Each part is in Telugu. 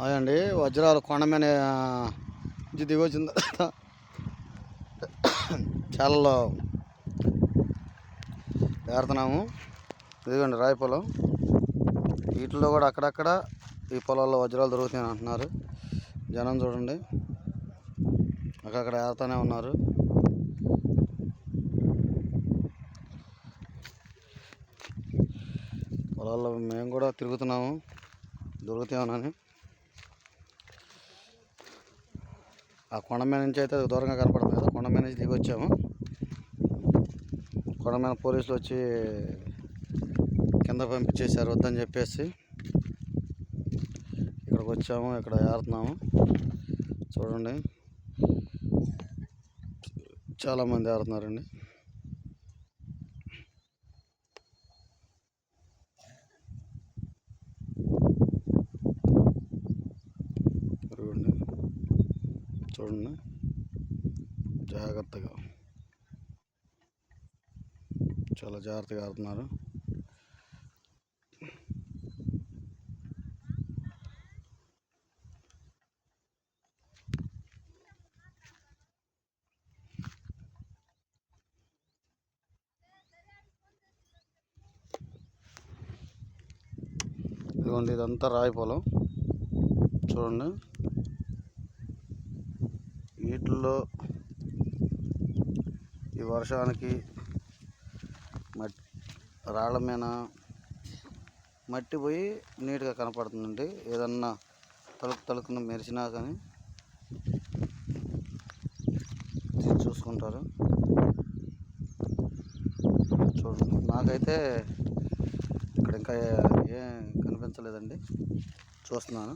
అదండి వజ్రాలు కొండ మీద నుంచి దిగొచ్చిన తర్వాత చాలలో ఏరుతున్నాము. ఇదిగోండి రాయి పొలం. వీటిలో కూడా అక్కడక్కడ ఈ పొలాల్లో వజ్రాలు దొరుకుతాయని అంటున్నారు. జనం చూడండి అక్కడక్కడ ఏరుతూనే ఉన్నారు. పొలాల్లో మేము కూడా తిరుగుతున్నాము దొరుకుతామని. ఆ కొండ మీద నుంచి అయితే అది దూరంగా కనపడుతుంది కదా, కొండ మీద నుంచి దిగి వచ్చాము. కొండ మీద పోలీసులు వచ్చి కింద పంపించేశారు వద్దని చెప్పేసి. ఇక్కడికి వచ్చాము, ఇక్కడ ఏరుతున్నాము. చూడండి చాలామంది ఏరుతున్నారండి. చూడండి జాగ్రత్తగా, చాలా జాగ్రత్తగా ఆడుతున్నారు. ఇదిగోండి ఇదంతా రాయి పొలం చూడండి. వీటిల్లో ఈ వర్షానికి రాళ్ళ మీద మట్టి పోయి నీట్గా కనపడుతుందండి. ఏదన్నా తలుకున మెరిసినా కానీ చూసుకుంటారు. చూడండి నాకైతే ఇక్కడ ఇంకా ఏం కనిపించలేదండి, చూస్తున్నాను.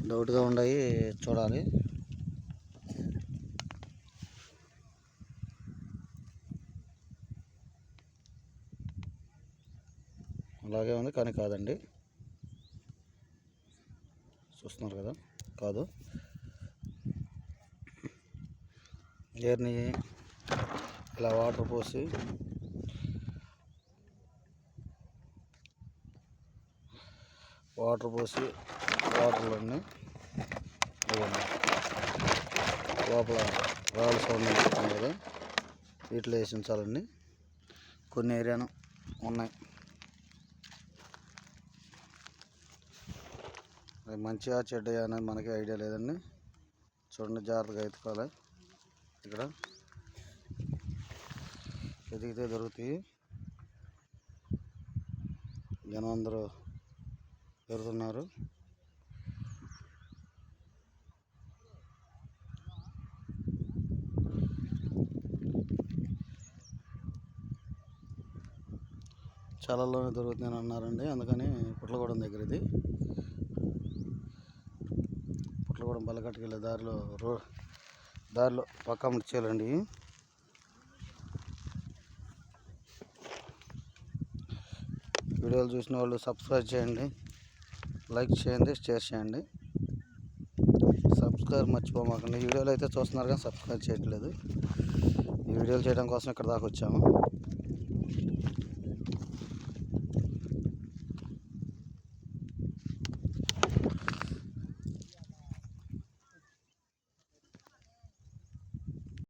డౌట్గా ఉన్నాయి, చూడాలి. అలాగే ఉంది కానీ కాదండి, చూస్తున్నారు కదా, కాదు. ఏర్ని ఇలా వాటర్లోని లోపల రాళ్ళ సౌండ్ వస్తుంది కదా, వీటిలో వేసి ఉంచాలండి. కొన్ని ఏరియాను ఉన్నాయి, అది మంచిగా చెడ్డ అనేది మనకి ఐడియా లేదండి. చూడండి జాగ్రత్తగా ఎత్తుకోవాలి. ఇక్కడ ఎదిగితే దొరుకుతాయి. జనం అందరూ ఎదురుతున్నారు. చాలాలోనే దొరుకుతుందని అన్నారండి, అందుకని పుట్లగూడెం దగ్గర, ఇది పుట్లగూడెం బల్లకట్టుకు వెళ్ళే దారిలో పక్కా ముడిచేయాలండి. వీడియోలు చూసిన వాళ్ళు సబ్స్క్రైబ్ చేయండి, లైక్ చేయండి, షేర్ చేయండి. సబ్స్క్రైబ్ మర్చిపోమాకండి. వీడియోలు అయితే చూస్తున్నారు కానీ సబ్స్క్రైబ్ చేయట్లేదు. ఈ వీడియోలు చేయడం కోసం ఇక్కడ దాకా వచ్చాము.